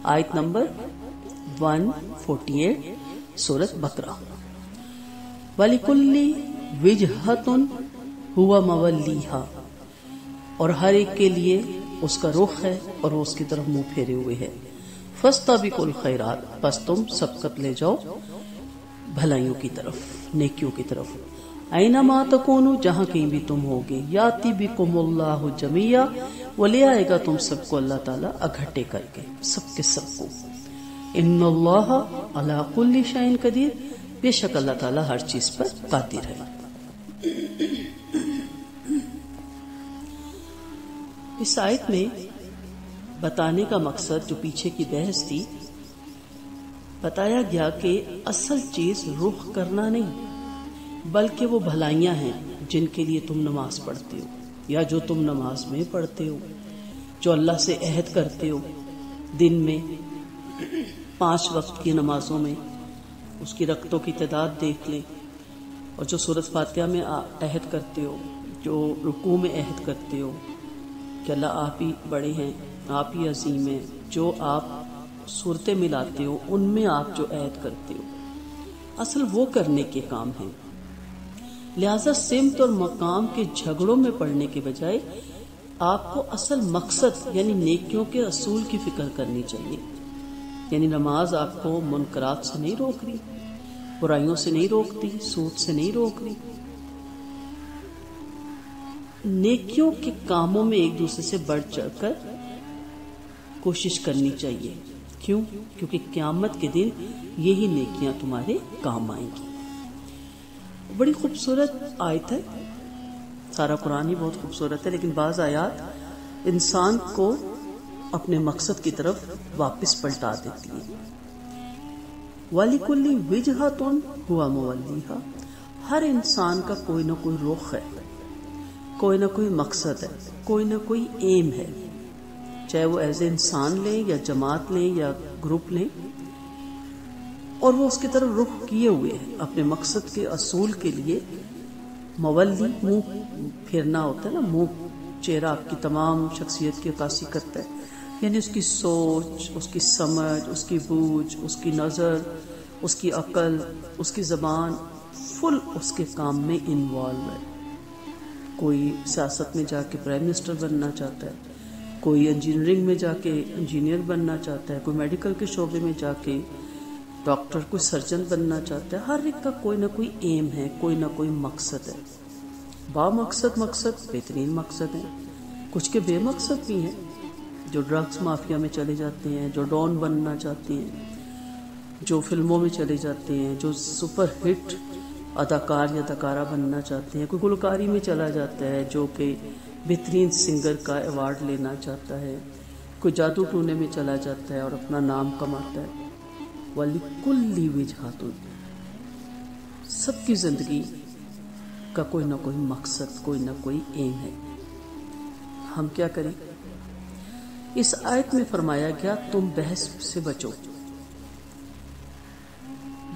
آیت نمبر 148 سورۃ بقرہ. وَلِكُلِّ وِجْهَةٌ هُوَ مَوَلِّيهَا، اور ہر ایک کے لیے اس کا رخ ہے اور وہ اس کی طرف منہ پھیرے ہوئے ہے. فَاسْتَبِقُوا الْخَيْرَاتِ، پس تم سبقت لے جاؤ بھلائیوں کی طرف، نیکیوں کی طرف. اَيْنَمَا تَكُونُوا، جہاں کہیں بھی تم ہوگے. يَأْتِ بِكُمُ اللَّهُ جَمِيعًا، وہ لے آئے گا تم سب کو اللہ تعالیٰ اکٹھے کر کے، سب کے سب کو. ان اللہ علی کل شیء قدیر، بے شک اللہ تعالیٰ ہر چیز پر قادر ہے. اس آیت میں بتانے کا مقصد، جو پیچھے کی بحث تھی، بتایا گیا کہ اصل چیز رخ کرنا نہیں، بلکہ وہ بھلائیاں ہیں جن کے لیے تم نماز پڑھتے ہو، یا جو تم نماز میں پڑھتے ہو، جو اللہ سے عہد کرتے ہو دن میں 5 وقت کی نمازوں میں. اس کی رکعتوں کی تعداد دیکھ لیں، اور جو سورۃ فاتحہ میں عہد کرتے ہو، جو رکوع میں عہد کرتے ہو کہ اللہ آپ ہی بڑے ہیں، آپ ہی عظیم ہیں، جو آپ صورتیں ملاتے ہو ان میں آپ جو عہد کرتے ہو، اصل وہ کرنے کے کام ہیں. لہذا سمت اور مقام کے جھگڑوں میں پڑنے کے بجائے آپ کو اصل مقصد یعنی نیکیوں کے اصول کی فکر کرنی چاہیے. یعنی نماز آپ کو منکرات سے نہیں روک رہی، برائیوں سے نہیں روکتی، سود سے نہیں روک رہی. نیکیوں کے کاموں میں ایک دوسرے سے بڑھ چڑھ کر کوشش کرنی چاہیے. کیوں؟ کیونکہ قیامت کے دن یہی نیکیاں تمہارے کام آئیں گی. بڑی خوبصورت آیت ہے، سارا قرآن ہی بہت خوبصورت ہے، لیکن بعض آیات انسان کو اپنے مقصد کی طرف واپس پلٹا دیتی ہیں. وَلِكُلِّ وِجْهَةٌ هُوَ مَوَلِّيهَا، ہر انسان کا کوئی نہ کوئی رخ ہے، کوئی نہ کوئی مقصد ہے، کوئی نہ کوئی ایم ہے، چاہے وہ ایز اے انسان لیں یا جماعت لیں یا گروپ لیں، اور وہ اس کی طرف رخ کیے ہوئے ہیں اپنے مقصد کے اصول کے لیے. مولی منہ پھیرنا ہوتا ہے نا، منہ چہرہ آپ کی تمام شخصیت کی عکاسی کرتا ہے، یعنی اس کی سوچ، اس کی سمجھ، اس کی بوجھ، اس کی نظر، اس کی عقل، اس کی زبان فل اس کے کام میں انوالو ہے. کوئی سیاست میں جا کے پرائم منسٹر بننا چاہتا ہے، کوئی انجینئرنگ میں جا کے انجینئر بننا چاہتا ہے، کوئی میڈیکل کے شعبے میں جا کے ڈاکٹر، کوئی سرجن بننا چاہتا ہے. ہر ایک کا کوئی نہ کوئی ایم ہے، کوئی نہ کوئی مقصد ہے. با مقصد بہترین مقصد ہیں، کچھ کے بے مقصد بھی ہیں، جو ڈرگز مافیا میں چلے جاتے ہیں، جو ڈان بننا چاہتے ہیں، جو فلموں میں چلے جاتے ہیں، جو سپر ہٹ اداکار یا اداکارہ بننا چاہتے ہیں، کوئی گلوکاری میں چلا جاتا ہے جو کہ بہترین سنگر کا ایوارڈ لینا چاہتا ہے، کوئی جادو ٹونے میں چلا جاتا ہے اور اپنا نام کماتا ہے. وَلِكُلِّ وِجْهَةٌ، سب کی زندگی کا کوئی نہ کوئی مقصد، کوئی نہ کوئی ایم ہے. ہم کیا کریں؟ اس آیت میں فرمایا گیا تم بحث سے بچو،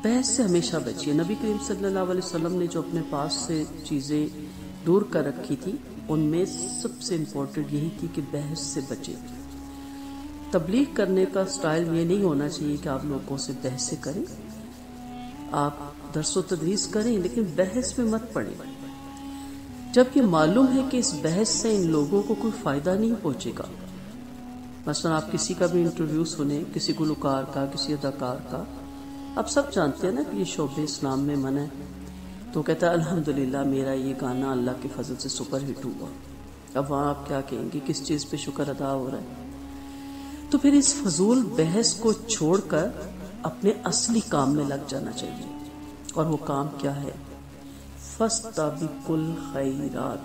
بحث سے ہمیشہ بچیے. نبی کریم صلی اللہ علیہ وسلم نے جو اپنے پاس سے چیزیں دور کر رکھی تھی، ان میں سب سے امپورٹنٹ یہی تھی کہ بحث سے بچے. تبلیغ کرنے کا سٹائل یہ نہیں ہونا چاہیے کہ آپ لوگوں سے بحثیں کریں، آپ درس و تدریس کریں، لیکن بحث میں مت پڑیں، جبکہ معلوم ہے کہ اس بحث سے ان لوگوں کو کوئی فائدہ نہیں پہنچے گا. مثلا آپ کسی کا بھی انٹرویو سنیں، کسی گلوکار کا، کسی اداکار کا، آپ سب جانتے ہیں نا کہ یہ شعبہ اسلام میں منع ہے، تو کہتا ہے الحمدللہ میرا یہ گانا اللہ کے فضل سے سپر ہٹ ہوا. اب وہاں آپ کیا کہیں گے، کس چیز پہ شکر ادا ہو رہا ہے؟ تو پھر اس فضول بحث کو چھوڑ کر اپنے اصلی کام میں لگ جانا چاہیے. اور وہ کام کیا ہے؟ فَاسْتَبِقُوا الْخَيْرَاتِ،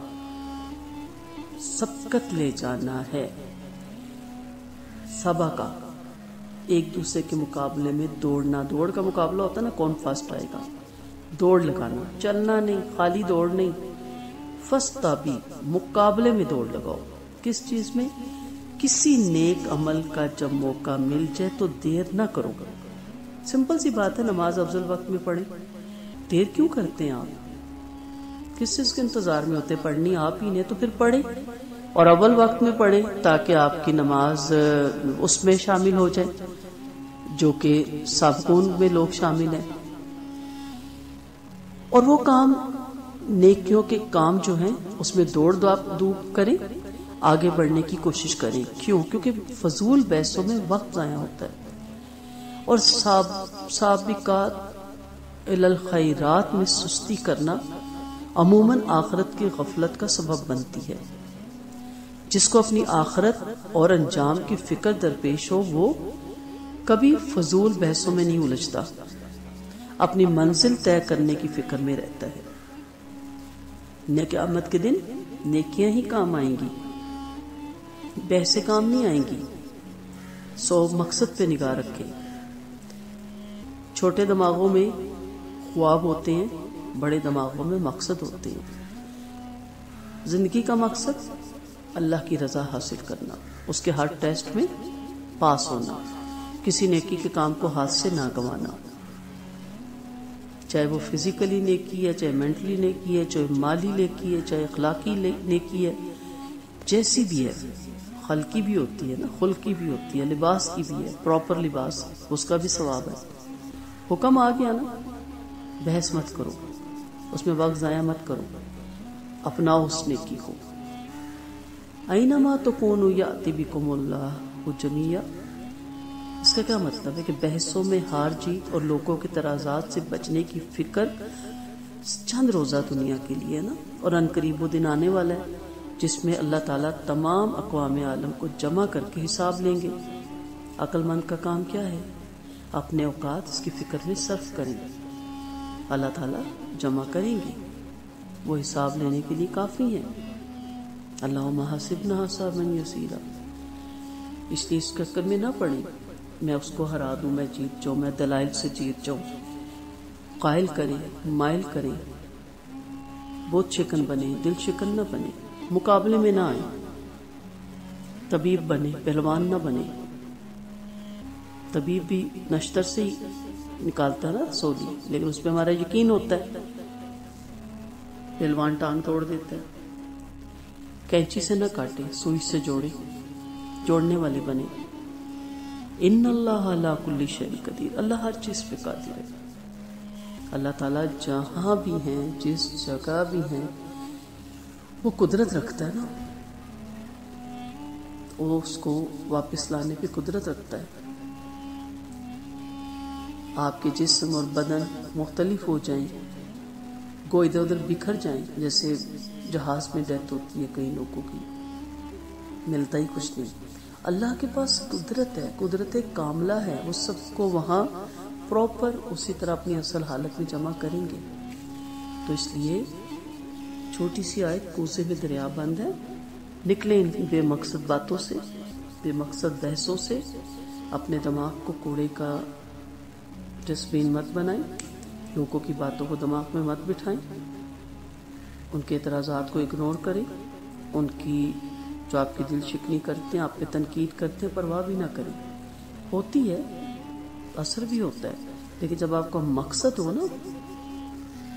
سبقت لے جانا ہے. سبقہ، ایک دوسرے کے مقابلے میں دوڑنا. دوڑ کا مقابلہ ہوتا ہے نا، کون فرسٹ آئے گا، دوڑ لگانا، چلنا نہیں، خالی دوڑ نہیں. فَاسْتَبِقُوا، مقابلے میں دوڑ لگاؤ. کس چیز میں؟ کسی نیک عمل کا جب موقع مل جائے تو دیر نہ کرو. سمپل سی بات ہے، نماز افضل وقت میں پڑھیں. دیر کیوں کرتے ہیں آپ؟ کس چیز کے انتظار میں ہوتے؟ پڑھنی آپ ہی نے تو پھر پڑھیں. اور اول وقت میں پڑھیں تاکہ آپ کی نماز اس میں شامل ہو جائے جو کہ سابقون میں لوگ شامل ہیں. اور وہ کام نیکیوں کے کام جو ہیں اس میں دوڑ دھوپ کریں, آگے بڑھنے کی کوشش کریں. کیوں؟ کیونکہ فضول بحثوں میں وقت ضائع ہوتا ہے, اور سابقات الی الخیرات میں سستی کرنا عموماً آخرت کی غفلت کا سبب بنتی ہے. جس کو اپنی آخرت اور انجام کی فکر درپیش ہو وہ کبھی فضول بحثوں میں نہیں الجھتا, اپنی منزل طے کرنے کی فکر میں رہتا ہے. قیامت کے دن نیکیاں ہی کام آئیں گی, بحثیں کام نہیں آئیں گی. سو مقصد پہ نگاہ رکھیں. چھوٹے دماغوں میں خواب ہوتے ہیں, بڑے دماغوں میں مقصد ہوتے ہیں. زندگی کا مقصد اللہ کی رضا حاصل کرنا, اس کے ہر ٹیسٹ میں پاس ہونا, کسی نیکی کے کام کو ہاتھ سے نہ گنوانا, چاہے وہ فزیکلی نیکی ہے, چاہے مینٹلی نیکی ہے, چاہے مالی نیکی ہے, چاہے اخلاقی نیکی ہے, جیسی بھی ہے. خلقی بھی ہوتی ہے نا, خلقی بھی ہوتی ہے, لباس کی بھی ہے, پراپر لباس, اس کا بھی ثواب ہے. حکم آ گیا نا, بحث مت کرو, اس میں وقت ضائع مت کرو, اپناؤ اس نیکی کو. اینما تکونوا یأتی بکم اللہ جمیعا. اس کا کیا مطلب ہے کہ بحثوں میں ہار جیت اور لوگوں کے تنازعات سے بچنے کی فکر چند روزہ دنیا کے لیے نا, اور ان قریب وہ دن آنے والا ہے جس میں اللہ تعالیٰ تمام اقوام عالم کو جمع کر کے حساب لیں گے. عقل مند کا کام کیا ہے؟ اپنے اوقات اس کی فکر میں صرف کریں. اللہ تعالیٰ جمع کریں گے, وہ حساب لینے کے لیے کافی ہیں. اللہم حاسبنا حسابا یسیرا. اس لیے اس چکر میں نہ پڑیں میں اس کو ہرا دوں, میں جیت جاؤں, میں دلائل سے جیت جاؤں. قائل کریں, مائل کریں, بہت شکن بنے, دل شکن نہ بنے, مقابلے میں نہ آئیں. طبیب بنے, پہلوان نہ بنے. طبیب بھی نشتر سے ہی نکالتا ہے نا سولی, لیکن اس پہ ہمارا یقین ہوتا ہے. پہلوان ٹانگ توڑ دیتا ہے. کینچی سے نہ کاٹے, سوئی سے جوڑے, جوڑنے والے بنے. ان اللہ علی کل شیء قدیر. اللہ ہر چیز پہ قادر ہے. اللہ تعالیٰ جہاں بھی ہیں, جس جگہ بھی ہیں, وہ قدرت رکھتا ہے نا, وہ اس کو واپس لانے پہ قدرت رکھتا ہے. آپ کے جسم اور بدن مختلف ہو جائیں, گو ادھر ادھر بکھر جائیں, جیسے جہاز میں ڈیتھ ہوتی ہے کئی لوگوں کی, ملتا ہی کچھ نہیں. اللہ کے پاس قدرت ہے, قدرت کاملہ ہے, وہ سب کو وہاں پراپر اسی طرح اپنی اصل حالت میں جمع کریں گے. تو اس لیے چھوٹی سی آیت کوزے میں دریا بند ہے. نکلیں ان بے مقصد باتوں سے, بے مقصد بحثوں سے. اپنے دماغ کو کوڑے کا ڈسٹبن مت بنائیں, لوگوں کی باتوں کو دماغ میں مت بٹھائیں, ان کے اعتراضات کو اگنور کریں, ان کی جو آپ کی دل شکنی کرتے ہیں, آپ پہ تنقید کرتے ہیں, پرواہ بھی نہ کریں. ہوتی ہے, اثر بھی ہوتا ہے, لیکن جب آپ کا مقصد ہو نا,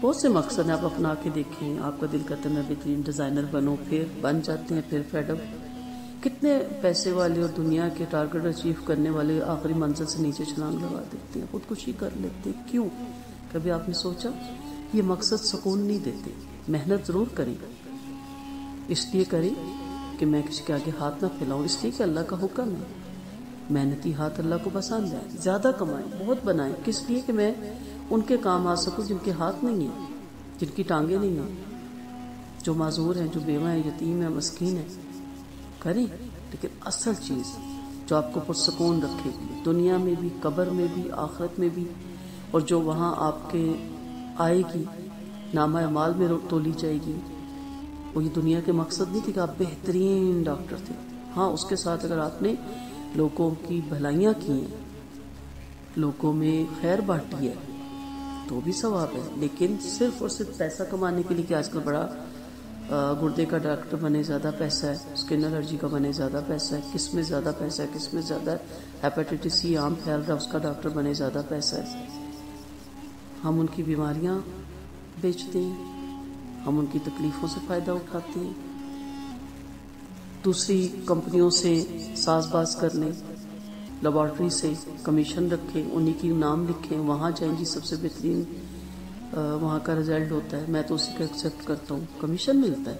بہت سے مقصد ہیں, آپ اپنا کے دیکھیں. آپ کا دل کرتا ہے میں بہترین ڈیزائنر بنوں, پھر بن جاتے ہیں, پھر فیڈ اپ. کتنے پیسے والے اور دنیا کے ٹارگٹ اچیو کرنے والے آخری منزل سے نیچے چھلانگ لگا دیتے ہیں, خودکشی کر لیتے ہیں. کیوں؟ کبھی آپ نے سوچا؟ یہ مقصد سکون نہیں دیتے. محنت ضرور کریں, اس لیے کریں کہ میں کسی کے آگے ہاتھ نہ پھیلاؤں, اس لیے کہ اللہ کا حکم ہے. محنتی ہاتھ اللہ کو پسند ہے. زیادہ کمائیں, بہت بنائیں, کس لیے کہ میں ان کے کام آ سکوں جن کے ہاتھ نہیں ہیں, جن کی ٹانگیں نہیں ہیں, جو معذور ہیں, جو بیوہ ہیں, یتیم ہیں, مسکین ہیں. کریں, لیکن اصل چیز جو آپ کو پرسکون رکھے گی, دنیا میں بھی, قبر میں بھی, آخرت میں بھی, اور جو وہاں آپ کے آئے گی, نامہ اعمال میں تولی جائے گی, وہ یہ دنیا کے مقصد نہیں تھی کہ آپ بہترین ڈاکٹر تھے. ہاں, اس کے ساتھ اگر آپ نے لوگوں کی بھلائیاں کی ہیں, لوگوں میں خیر بانٹی ہے, تو بھی ثواب ہے. لیکن صرف اور صرف پیسہ کمانے کے لیے, کہ آج کل بڑا گردے کا ڈاکٹر بنے زیادہ پیسہ ہے, اسکن الرجی کا بنے زیادہ پیسہ ہے, کس میں زیادہ پیسہ ہے, کس میں زیادہ ہیپیٹائٹس سی عام پھیل رہا ہے, اس کا ڈاکٹر بنے زیادہ پیسہ ہے. ہم ان کی بیماریاں بیچتے ہیں, ہم ان کی تکلیفوں سے فائدہ اٹھاتے ہیں. دوسری کمپنیوں سے ساز باز کر لیں، لیبارٹری سے کمیشن رکھیں، انہی کی نام لکھیں، وہاں جائیں جی سب سے بہترین وہاں کا رزلٹ ہوتا ہے، میں تو اسی کا ایکسیپٹ کرتا ہوں، کمیشن ملتا ہے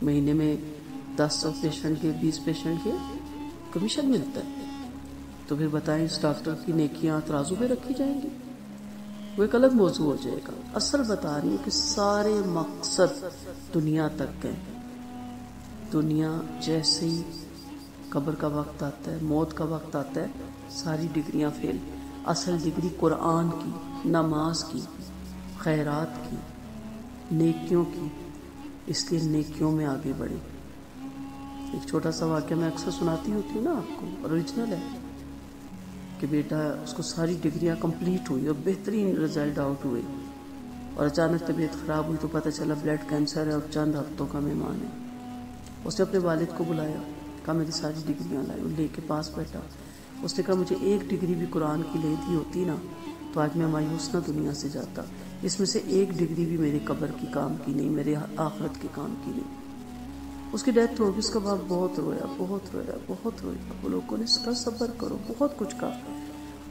مہینے میں 10 پیشنٹ کے 20 پیشنٹ کے کمیشن ملتا ہے. تو پھر بتائیں اس ڈاکٹر کی نیکیاں ترازو پہ رکھی جائیں گی؟ وہ ایک الگ موضوع ہو جائے گا. اصل بتا رہی ہوں کہ سارے مقصد دنیا تک ہیں. دنیا جیسے ہی قبر کا وقت آتا ہے، موت کا وقت آتا ہے، ساری ڈگریاں فیل. اصل ڈگری قرآن کی، نماز کی، خیرات کی، نیکیوں کی. اس لیے نیکیوں میں آگے بڑھیں. ایک چھوٹا سا واقعہ میں اکثر سناتی ہوتی ہوں نا آپ کو، اوریجنل ہے، کہ بیٹا اس کو ساری ڈگریاں کمپلیٹ ہوئی اور بہترین رزلٹ آؤٹ ہوئے، اور اچانک طبیعت خراب ہوئی تو پتہ چلا بلڈ کینسر ہے اور چند ہفتوں کا مہمان ہے. اس نے اپنے والد کو بلایا، کہا میری ساری ڈگریاں لائے، وہ لے کے پاس بیٹھا. اس نے کہا مجھے ایک ڈگری بھی قرآن کی لے دی ہوتی نا تو آج میں مایوس نہ دنیا سے جاتا. اس میں سے ایک ڈگری بھی میرے قبر کی کام کی نہیں، میرے آخرت کے کام کی نہیں. اس کی ڈیتھ ہو گئی. اس کا باپ بہت رویا، بہت رویا، بہت رویا. وہ لوگوں نے اس کا صبر کرو، بہت کچھ کہا.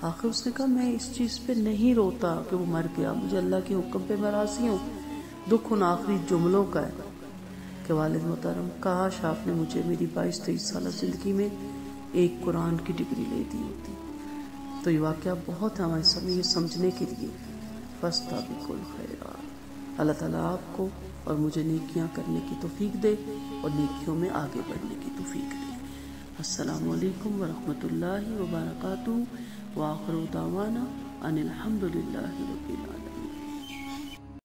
آخر اس نے کہا میں اس چیز پہ نہیں روتا کہ وہ مر گیا، مجھے اللہ کے حکم پہ میں راضی ہوں. دکھ ان آخری جملوں کا ہے کہ والد محترم کاش آپ نے مجھے میری 22-23 سالہ زندگی میں ایک قرآن کی ڈگری لے دی ہوتی. تو یہ واقعہ بہت ہے ہمارے سامنے یہ سمجھنے کے لیے. فاستبقوا الخیرات. اللہ تعالیٰ آپ کو اور مجھے نیکیاں کرنے کی توفیق دے اور نیکیوں میں آگے بڑھنے کی توفیق دے. السلام علیکم ورحمۃ اللہ وبرکاتہ. وآخر دعوانا ان الحمد للہ رب العالمین.